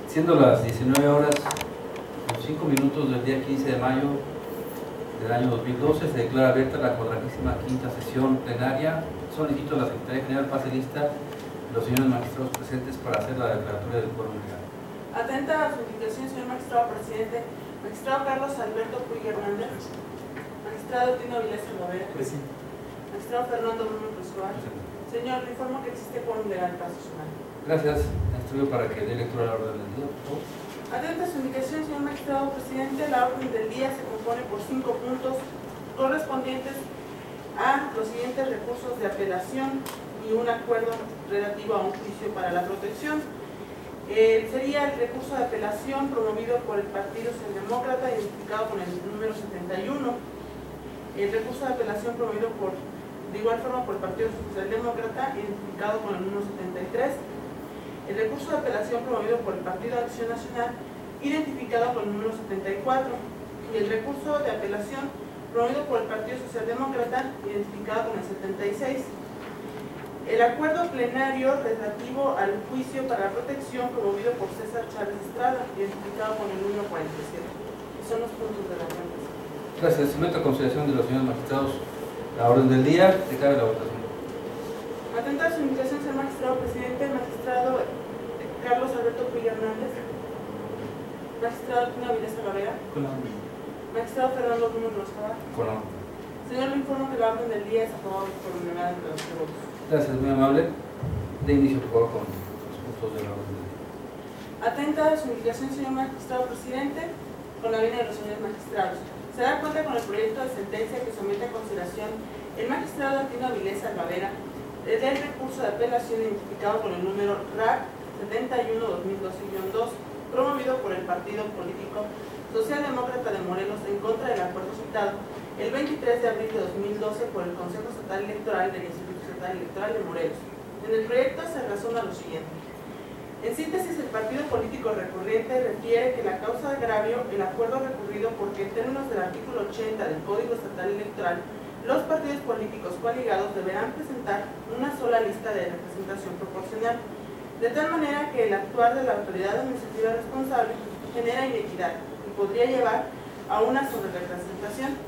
Siendo las 19 horas con 5 minutos del día 15 de mayo del año 2012, se declara abierta la 45ª sesión plenaria. Solicito a la Secretaría General pase lista los señores magistrados presentes para hacer la declaratoria del quórum legal. Atenta a su invitación, señor magistrado presidente, magistrado Carlos Alberto Puig Hernández, magistrado Tino Avilés Salvadera, magistrado Fernando Bruno Cruzcoa. Señor, le informo que existe quórum legal para sesionar. Gracias. Instruyo para que dé lectura a la orden del día, por favor. Atenta a su indicación, señor magistrado presidente, la orden del día se compone por 5 puntos correspondientes a los siguientes recursos de apelación y un acuerdo relativo a un juicio para la protección. Sería el recurso de apelación promovido por el Partido Socialdemócrata, identificado con el número 71. El recurso de apelación promovido de igual forma por el Partido Socialdemócrata, identificado con el número 73. El recurso de apelación promovido por el Partido Acción Nacional, identificado con el número 74. Y el recurso de apelación promovido por el Partido Socialdemócrata, identificado con el 76. El acuerdo plenario relativo al juicio para la protección promovido por César Chávez Estrada, identificado con el número 47. Son los puntos de la orden. Gracias. Someto a consideración de los señores magistrados la orden del día. Declaro la votación. Atenta a su invitación, señor magistrado presidente, magistrado Carlos Alberto Puig Hernández, magistrado Tino Avilés Salvadera, magistrado Fernando Bruno Cruzcoa. Señor, le informo que la orden del día es aprobada por unanimidad de los votos. Gracias, muy amable. De inicio, por favor, con los puntos de la orden del día. Atenta a su indicación, señor magistrado presidente, con la venia de los señores magistrados. Se da cuenta con el proyecto de sentencia que somete a consideración el magistrado Tino Avilés Salvadera del recurso de apelación identificado con el número RAC 71-2012-2, promovido por el Partido Político Socialdemócrata de Morelos en contra del acuerdo citado el 23 de abril de 2012 por el Consejo Estatal Electoral del Instituto Estatal Electoral de Morelos. En el proyecto se razona lo siguiente. En síntesis, el partido político recurriente refiere que la causa de agravio, el acuerdo recurrido porque en términos del artículo 80 del Código Estatal Electoral, los partidos políticos coaligados deberán presentar una sola lista de representación proporcional, de tal manera que el actuar de la autoridad administrativa responsable genera inequidad y podría llevar a una sobrerepresentación.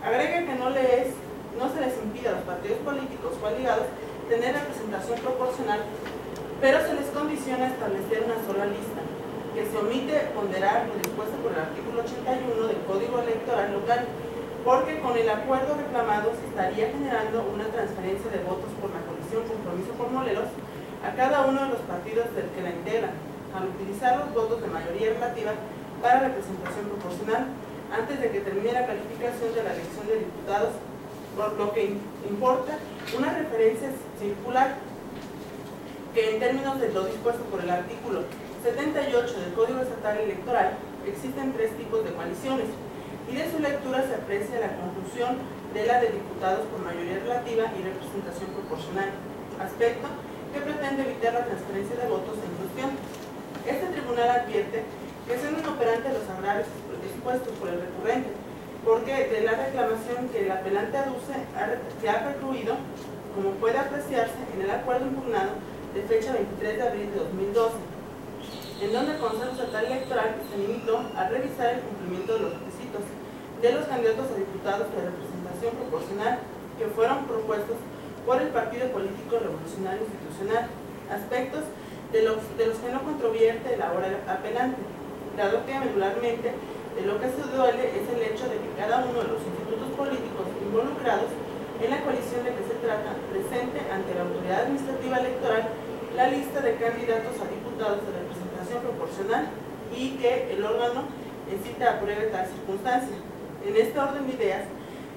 Agrega que no se les impide a los partidos políticos coaligados tener representación proporcional, pero se les condiciona establecer una sola lista, que se omite ponderar lo dispuesto por el artículo 81 del Código Electoral local, porque con el acuerdo reclamado se estaría generando una transferencia de votos por la coalición Compromiso por Morelos a cada uno de los partidos del que la integran, al utilizar los votos de mayoría relativa para representación proporcional, antes de que termine la calificación de la elección de diputados, por lo que importa una referencia circular que en términos de lo dispuesto por el artículo 78 del Código Estatal Electoral existen 3 tipos de coaliciones, y de su lectura se aprecia la conclusión de la de diputados por mayoría relativa y representación proporcional, aspecto que pretende evitar la transferencia de votos en cuestión. Este tribunal advierte que son inoperantes los agravios expuestos por el recurrente, porque de la reclamación que el apelante aduce se ha recluido, como puede apreciarse en el acuerdo impugnado de fecha 23 de abril de 2012, en donde el Consejo Estatal Electoral se limitó a revisar el cumplimiento de los requisitos de los candidatos a diputados de representación proporcional que fueron propuestos por el Partido Político Revolucionario Institucional, aspectos de los que no controvierte el ahora apelante, dado que medularmente de lo que se duele es el hecho de que cada uno de los institutos políticos involucrados en la coalición de que se trata presente ante la autoridad administrativa electoral la lista de candidatos a diputados de representación proporcional y que el órgano en cita apruebe tal circunstancia. En este orden de ideas,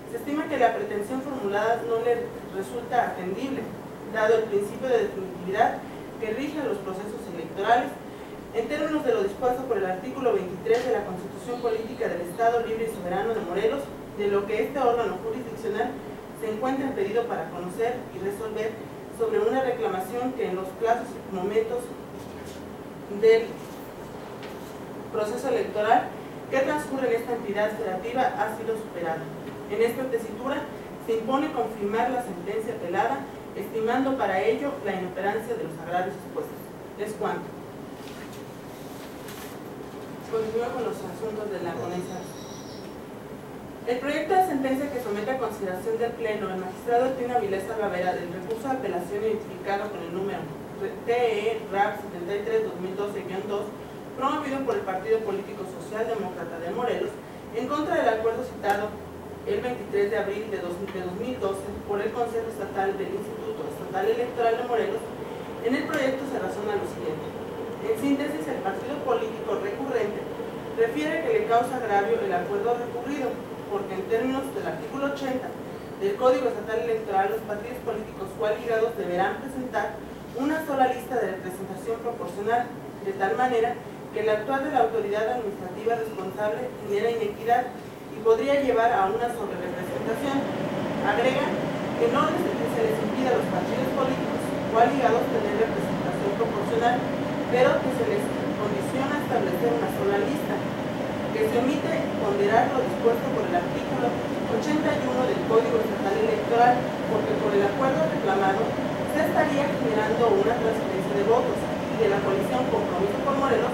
se estima que la pretensión formulada no le resulta atendible, dado el principio de definitividad que rige los procesos electorales, en términos de lo dispuesto por el artículo 23 de la Constitución Política del Estado Libre y Soberano de Morelos, de lo que este órgano jurisdiccional se encuentra impedido para conocer y resolver sobre una reclamación que en los plazos y momentos del proceso electoral que transcurre en esta entidad federativa ha sido superada. En esta tesitura se impone confirmar la sentencia apelada, estimando para ello la inoperancia de los agravios expuestos. Es cuanto. Continúo con los asuntos de la ponencia. El proyecto de sentencia que somete a consideración del Pleno el magistrado Eltino Avilés Salvavera del recurso de apelación identificado con el número TE-RAP 73-2012-2, promovido por el Partido Político Socialdemócrata de Morelos, en contra del acuerdo citado el 23 de abril de 2012 por el Consejo Estatal del Instituto Estatal Electoral de Morelos. En el proyecto se razona lo siguiente. En síntesis, el partido político recurrente refiere que le causa agravio el acuerdo recurrido, porque en términos del artículo 80 del Código Estatal Electoral, los partidos políticos coaligados deberán presentar una sola lista de representación proporcional, de tal manera que el actuar de la autoridad administrativa responsable genera inequidad y podría llevar a una sobrerepresentación. Agrega que no se les impide a los partidos políticos coaligados tener representación proporcional, pero que se les condiciona establecer una sola lista, que se omite ponderar lo dispuesto por el artículo 81 del Código Estatal Electoral, porque por el acuerdo reclamado se estaría generando una transferencia de votos y de la coalición Compromiso por Morelos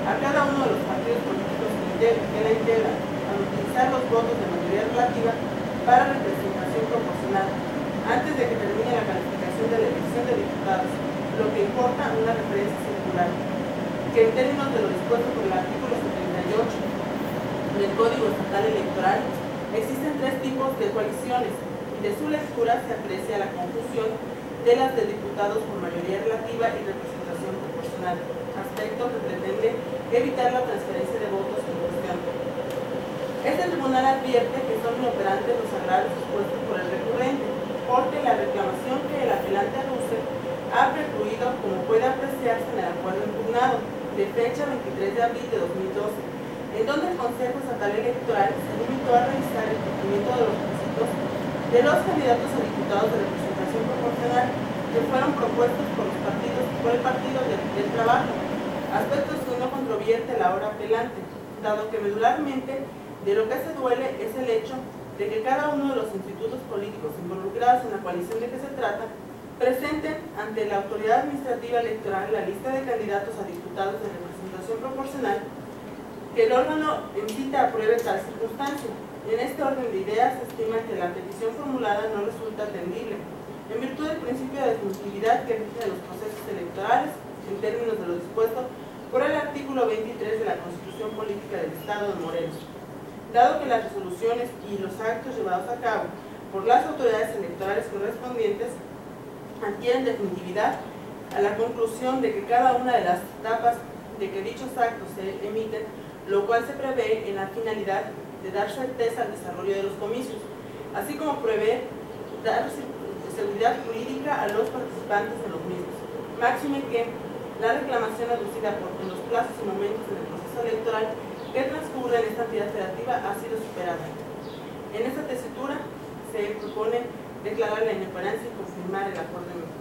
a cada uno de los partidos políticos que la integran, al utilizar los votos de mayoría relativa para representación proporcional, antes de que termine la calificación de la elección de diputados, lo que importa una referencia circular, que en términos de lo dispuesto por el artículo 78 del Código Estatal Electoral, existen tres tipos de coaliciones, y de su lectura se aprecia la confusión de las de diputados por mayoría relativa y representación proporcional, aspecto que pretende evitar la transferencia de votos en cuestión. Este tribunal advierte que son inoperantes los agravios expuestos por el recurrente, porque la reclamación que el apelante aduce ha precluido, como puede apreciarse en el acuerdo impugnado, de fecha 23 de abril de 2012, en donde el Consejo Estatal Electoral se limitó a revisar el cumplimiento de los requisitos de los candidatos a diputados de representación proporcional que fueron propuestos por el Partido del Trabajo, aspectos que no controvierte la hora apelante, dado que medularmente de lo que se duele es el hecho de que cada uno de los institutos políticos involucrados en la coalición de que se trata presenten ante la autoridad administrativa electoral la lista de candidatos a diputados de representación proporcional, que el órgano en cita apruebe tal circunstancia. En este orden de ideas se estima que la petición formulada no resulta atendible, en virtud del principio de definitividad que rige los procesos electorales en términos de lo dispuesto por el artículo 23 de la Constitución Política del Estado de Morelos. Dado que las resoluciones y los actos llevados a cabo por las autoridades electorales correspondientes adquieren definitividad a la conclusión de que cada una de las etapas de que dichos actos se emiten, lo cual se prevé en la finalidad de dar certeza al desarrollo de los comicios, así como prevé dar seguridad jurídica a los participantes de los mismos. Máxime que la reclamación aducida en los plazos y momentos del proceso electoral que transcurre en esta entidad federativa ha sido superada. En esta tesitura se propone declarar la inoperancia y confirmar el acuerdo en México.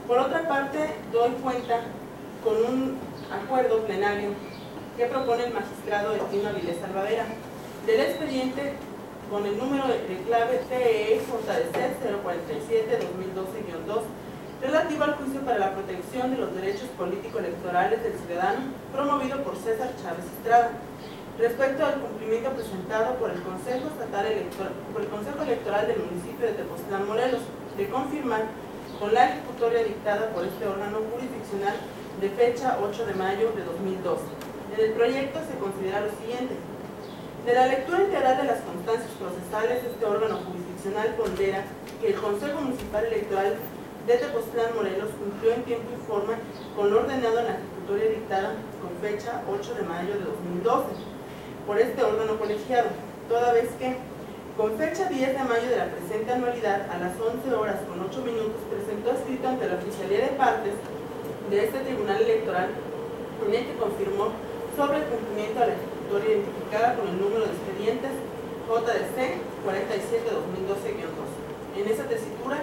Por otra parte, doy cuenta con un acuerdo plenario que propone el magistrado Eltino Avilés Salvavera del expediente con el número de clave TEJDC 047-2012-2 relativo al juicio para la protección de los derechos político-electorales del ciudadano promovido por César Chávez Estrada, respecto al cumplimiento presentado por el Consejo Electoral del municipio de Tepoztlán, Morelos, de confirmar con la ejecutoria dictada por este órgano jurisdiccional de fecha 8 de mayo de 2012. En el proyecto se considera lo siguiente. De la lectura integral de las constancias procesales, este órgano jurisdiccional pondera que el Consejo Municipal Electoral de Tepoztlán, Morelos, cumplió en tiempo y forma con lo ordenado en la ejecutoria dictada con fecha 8 de mayo de 2012 por este órgano colegiado, toda vez que con fecha 10 de mayo de la presente anualidad, a las 11 horas con 8 minutos, presentó escrito ante la Oficialía de Partes de este Tribunal Electoral en el que confirmó sobre el cumplimiento de la ejecutoria identificada con el número de expedientes JDC 47-2012-2. En esa tesitura,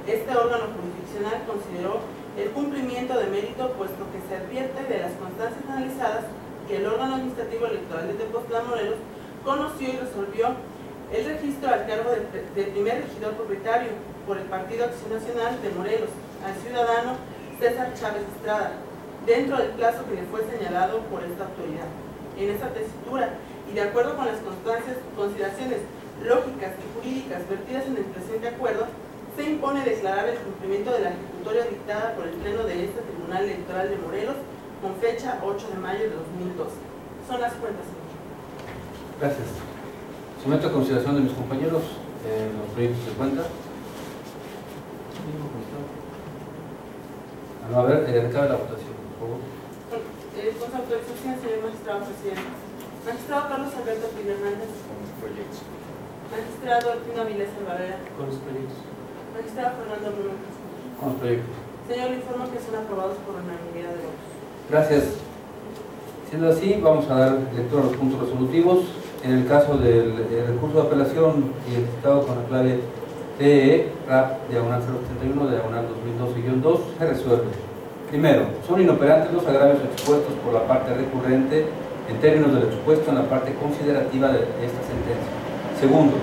este órgano jurisdiccional consideró el cumplimiento de mérito, puesto que se advierte de las constancias analizadas que el órgano administrativo electoral de Tepoztlán, Morelos, conoció y resolvió el registro al cargo del primer regidor propietario por el Partido Acción Nacional de Morelos, al ciudadano César Chávez Estrada, dentro del plazo que le fue señalado por esta autoridad. En esta tesitura, y de acuerdo con las consideraciones lógicas y jurídicas vertidas en el presente acuerdo, se impone declarar el cumplimiento de la ejecutoria dictada por el Pleno de este Tribunal Electoral de Morelos con fecha 8 de mayo de 2012. Son las cuentas, señor. Gracias. Someto a consideración de mis compañeros los proyectos de cuenta. A ver, recabe la votación, por favor. Con su autorización, señor magistrado presidente. Magistrado Carlos Alberto Pino Hernández. Con los proyectos. Magistrado Artino Avilés Alvarera. Con los proyectos. Magistrado Fernando Bruno. Con los proyectos. Señor, le informo que son aprobados por unanimidad de votos. Gracias. Siendo así, vamos a dar lectura a los puntos resolutivos. En el caso del recurso de apelación identificado con la clave TE, RAP, diagonal 081, diagonal 2012-2, se resuelve. Primero, son inoperantes los agravios expuestos por la parte recurrente en términos del expuesto en la parte considerativa de esta sentencia. Segundo,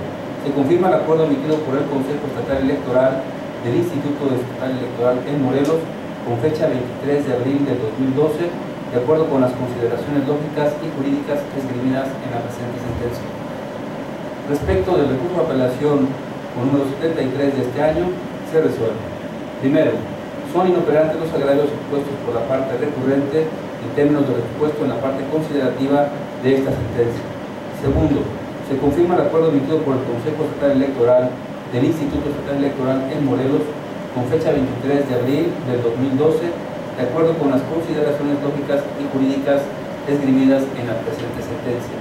se confirma el acuerdo emitido por el Consejo Estatal Electoral del Instituto Estatal Electoral en Morelos con fecha 23 de abril de 2012, de acuerdo con las consideraciones lógicas y jurídicas esgrimidas en la presente sentencia. Respecto del recurso de apelación con número 73 de este año, se resuelve. Primero, son inoperantes los agravios expuestos por la parte recurrente en términos del expuesto en la parte considerativa de esta sentencia. Segundo, se confirma el acuerdo emitido por el Consejo Estatal Electoral del Instituto Estatal Electoral en Morelos con fecha 23 de abril del 2012, de acuerdo con las consideraciones lógicas y jurídicas esgrimidas en la presente sentencia.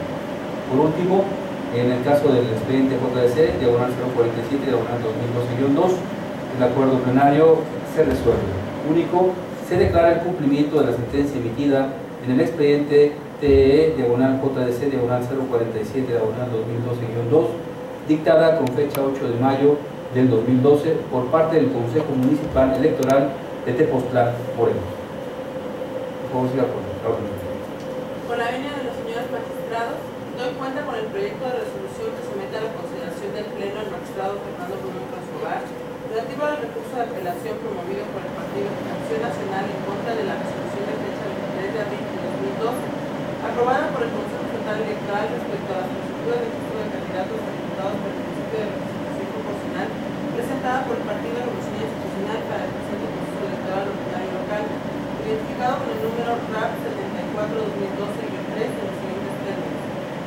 Por último, en el caso del expediente JDC, diagonal 047, diagonal 2012-2, el acuerdo plenario se resuelve. Único, se declara el cumplimiento de la sentencia emitida en el expediente TE, diagonal JDC, diagonal 047, diagonal 2012-2, dictada con fecha 8 de mayo del 2012 por parte del Consejo Municipal Electoral de Tepoztlán, Morelos. Por favor, siga con la orden. Con la venia de los señores magistrados, doy cuenta con el proyecto de resolución que somete a la consideración del Pleno el magistrado Fernando Bruno Cascobar, relativo al recurso de apelación promovido por el Partido Acción Nacional en contra de la resolución de fecha 23 de abril de 2012, aprobada por el Consejo Estatal Electoral respecto a la solicitud de registro de candidatos a diputados por el principio de representación proporcional presentada por el Partido Revolucionario Institucional para el presente proceso electoral ordinario local, identificado con el número RAP 74-2012-3 en los siguientes términos.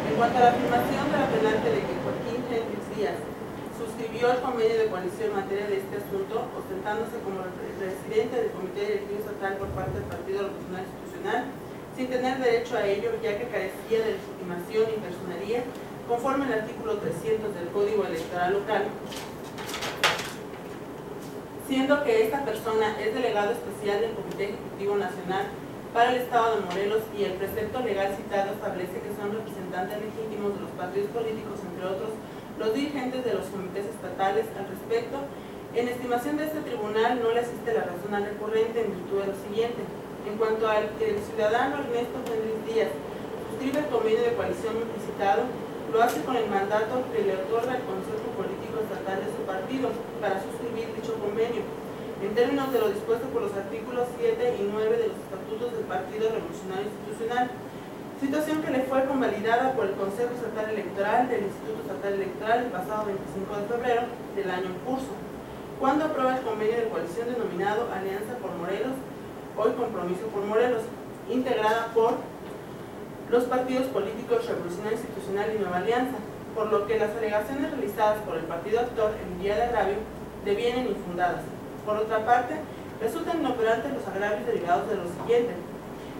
En cuanto a la afirmación de la penante de que Joaquín Hendrix Díaz suscribió el convenio de coalición en materia de este asunto, ostentándose como presidente del Comité Directivo Estatal por parte del Partido Revolucionario Institucional, sin tener derecho a ello, ya que carecía de legitimación y personería, conforme al artículo 300 del Código Electoral Local, siendo que esta persona es delegado especial del Comité Ejecutivo Nacional para el Estado de Morelos y el precepto legal citado establece que son representantes legítimos de los partidos políticos, entre otros, los dirigentes de los comités estatales. Al respecto, en estimación de este tribunal no le asiste la razón al recurrente en virtud de lo siguiente. En cuanto al que el ciudadano Ernesto Hendrix Díaz suscribe el convenio de coalición implicitado, lo hace con el mandato que le otorga el Consejo Político Estatal de su partido para suscribir dicho convenio, en términos de lo dispuesto por los artículos 7 y 9 de los estatutos del Partido Revolucionario Institucional, situación que le fue convalidada por el Consejo Estatal Electoral del Instituto Estatal Electoral el pasado 25 de febrero del año en curso, cuando aprueba el convenio de coalición denominado Alianza por Morelos, hoy Compromiso por Morelos, integrada por los partidos políticos Revolucionario Institucional y Nueva Alianza, por lo que las alegaciones realizadas por el partido actor en vía de agravio devienen infundadas. Por otra parte, resultan inoperantes los agravios derivados de lo siguiente.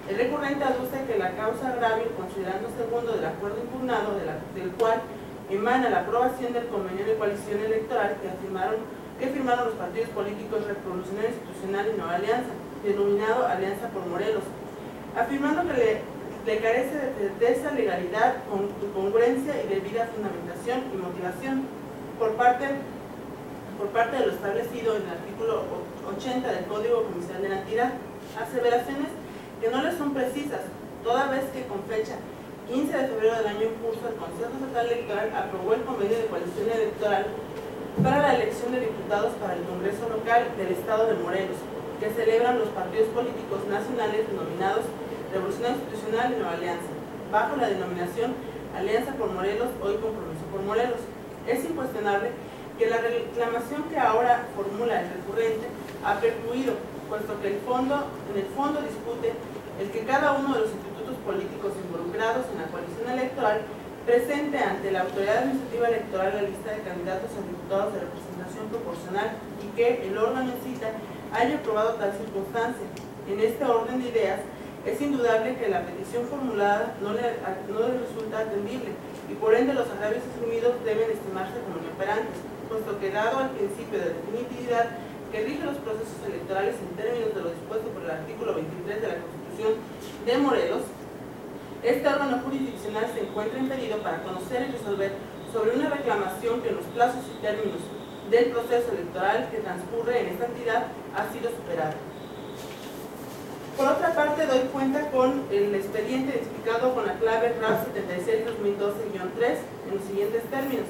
El recurrente aduce que la causa agravio, considerando segundo del acuerdo impugnado, del cual emana la aprobación del convenio de coalición electoral que firmaron los partidos políticos Revolucionario Institucional y Nueva Alianza, denominado Alianza por Morelos, afirmando que le carece de certeza, legalidad, congruencia y debida fundamentación y motivación por parte de lo establecido en el artículo 80 del Código Comercial de la entidad, aseveraciones que no les son precisas, toda vez que con fecha 15 de febrero del año en curso el Consejo Estatal Electoral aprobó el convenio de coalición electoral para la elección de diputados para el Congreso Local del Estado de Morelos, que celebran los partidos políticos nacionales denominados Revolución Institucional y Nueva Alianza, bajo la denominación Alianza por Morelos, hoy Compromiso por Morelos. Es incuestionable que la reclamación que ahora formula el recurrente ha percluido, puesto que en el fondo discute el que cada uno de los institutos políticos involucrados en la coalición electoral presente ante la autoridad administrativa electoral la lista de candidatos a diputados de representación proporcional y que el órgano en cita haya aprobado tal circunstancia. En este orden de ideas, es indudable que la petición formulada no le resulta atendible y por ende los agravios asumidos deben estimarse como inoperantes, puesto que dado el principio de definitividad que rige los procesos electorales en términos de lo dispuesto por el artículo 23 de la Constitución de Morelos, este órgano jurisdiccional se encuentra impedido para conocer y resolver sobre una reclamación que en los plazos y términos del proceso electoral que transcurre en esta entidad ha sido superada. Por otra parte, doy cuenta con el expediente identificado con la clave RAP 76-2012-3 en los siguientes términos.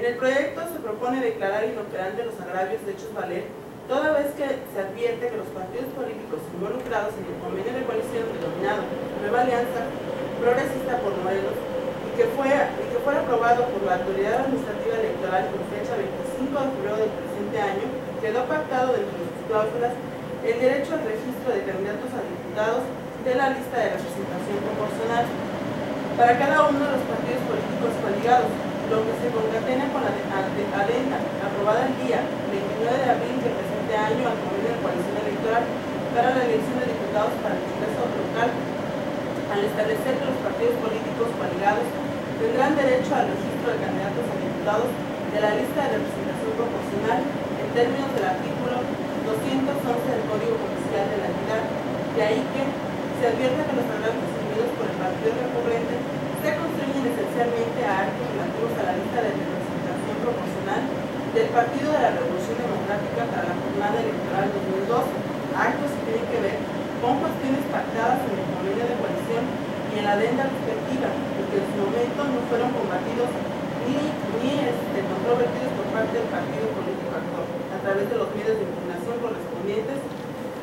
En el proyecto se propone declarar inoperante los agravios de hechos valer, toda vez que se advierte que los partidos políticos involucrados en el convenio de coalición denominado Nueva Alianza Progresista por Morelos y que fuera aprobado por la Autoridad Administrativa Electoral con fecha 25 de febrero del presente año, quedó pactado dentro de sus cláusulas el derecho al registro de candidatos a diputados de la lista de representación proporcional para cada uno de los partidos políticos coaligados, lo que se concatena con la adenda aprobada el día 29 de abril del presente año al convenio de coalición electoral para la elección de diputados para el Congreso local, al establecer que los partidos políticos coaligados tendrán derecho al registro de candidatos a diputados de la lista de representación proporcional en términos del artículo 211 del Código Policial de la entidad. De ahí que se advierte que los agravios asumidos por el partido recurrente se constriñen esencialmente a actos relativos a la lista de representación proporcional del Partido de la Revolución Democrática para la jornada electoral 2012, actos que tienen que ver con cuestiones pactadas en el convenio de coalición y en la adenda respectiva, y que en su momento no fueron combatidos ni controvertidos por parte del partido político actual, a través de los medios de impugnación correspondientes,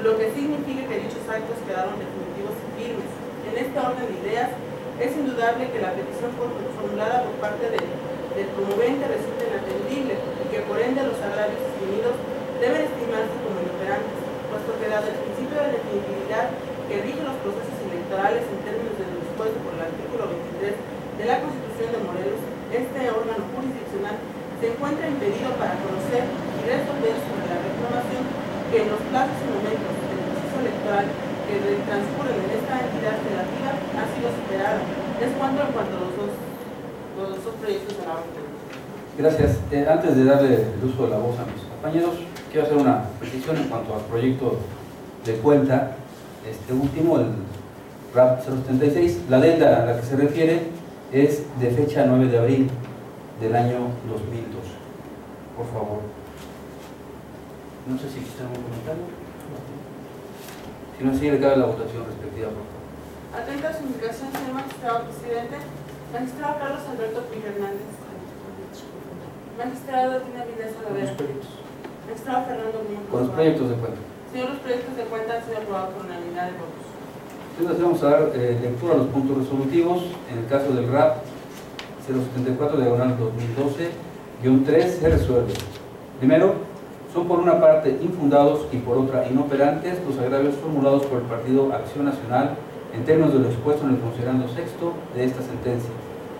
lo que significa que dichos actos quedaron definitivos y firmes. En este orden de ideas, es indudable que la petición formulada por parte del promovente resulta inatendible y que por ende los agravios asumidos deben estimarse como inoperantes, puesto que dado el principio de definitividad que rige los procesos electorales en términos de lo dispuesto por el artículo 23 de la Constitución de Morelos, este órgano jurisdiccional se encuentra impedido para conocer y resolver sobre la reclamación que en los plazos y momentos del proceso electoral que transcurren en esta entidad relativa ha sido superada. Es cuanto en cuanto a los dos proyectos de la orden. Gracias. Antes de darle el uso de la voz a mis compañeros, quiero hacer una precisión en cuanto al proyecto de cuenta. Este último, el RAP 076, la adenda a la que se refiere es de fecha 9 de abril del año 2002. Por favor. No sé si existe algún comentario. Si no, sí le cabe la votación respectiva, por favor. Atenta a su indicación, señor magistrado presidente. Magistrado Carlos Alberto Pi Hernández. Magistrado Dina Vilés Alavera. Magistrado Fernando Muñoz. Con los proyectos de cuenta. Señor, los proyectos de cuenta han sido aprobados por unanimidad de votos. Entonces vamos a dar lectura a los puntos resolutivos. En el caso del RAP 074/2012-3 se resuelve. Primero, son por una parte infundados y por otra inoperantes los agravios formulados por el Partido Acción Nacional en términos de lo expuesto en el considerando sexto de esta sentencia.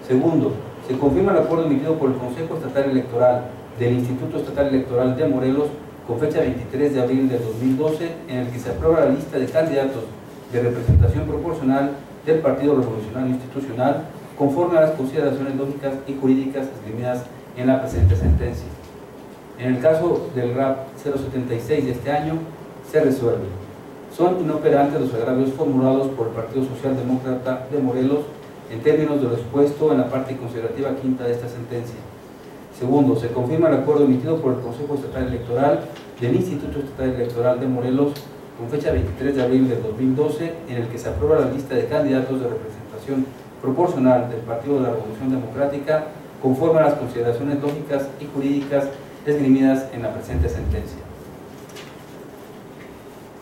Segundo, se confirma el acuerdo emitido por el Consejo Estatal Electoral del Instituto Estatal Electoral de Morelos con fecha 23 de abril de 2012, en el que se aprueba la lista de candidatos de representación proporcional del Partido Revolucionario Institucional conforme a las consideraciones lógicas y jurídicas esgrimidas en la presente sentencia. En el caso del RAP 076 de este año, se resuelve. Son inoperantes los agravios formulados por el Partido Socialdemócrata de Morelos en términos de lo expuesto en la parte considerativa quinta de esta sentencia. Segundo, se confirma el acuerdo emitido por el Consejo Estatal Electoral del Instituto Estatal Electoral de Morelos con fecha 23 de abril de 2012, en el que se aprueba la lista de candidatos de representación proporcional del Partido de la Revolución Democrática conforme a las consideraciones lógicas y jurídicas esgrimidas en la presente sentencia.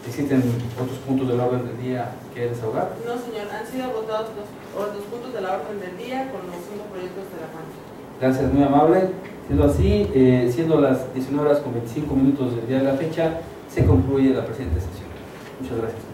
¿Existen otros puntos del orden del día que desahogar? No, señor. Han sido votados los puntos de la orden del día con los 5 proyectos de la mano. Gracias, muy amable. Siendo así, siendo las 19:25 del día de la fecha, se concluye la presente sesión. Muchas gracias.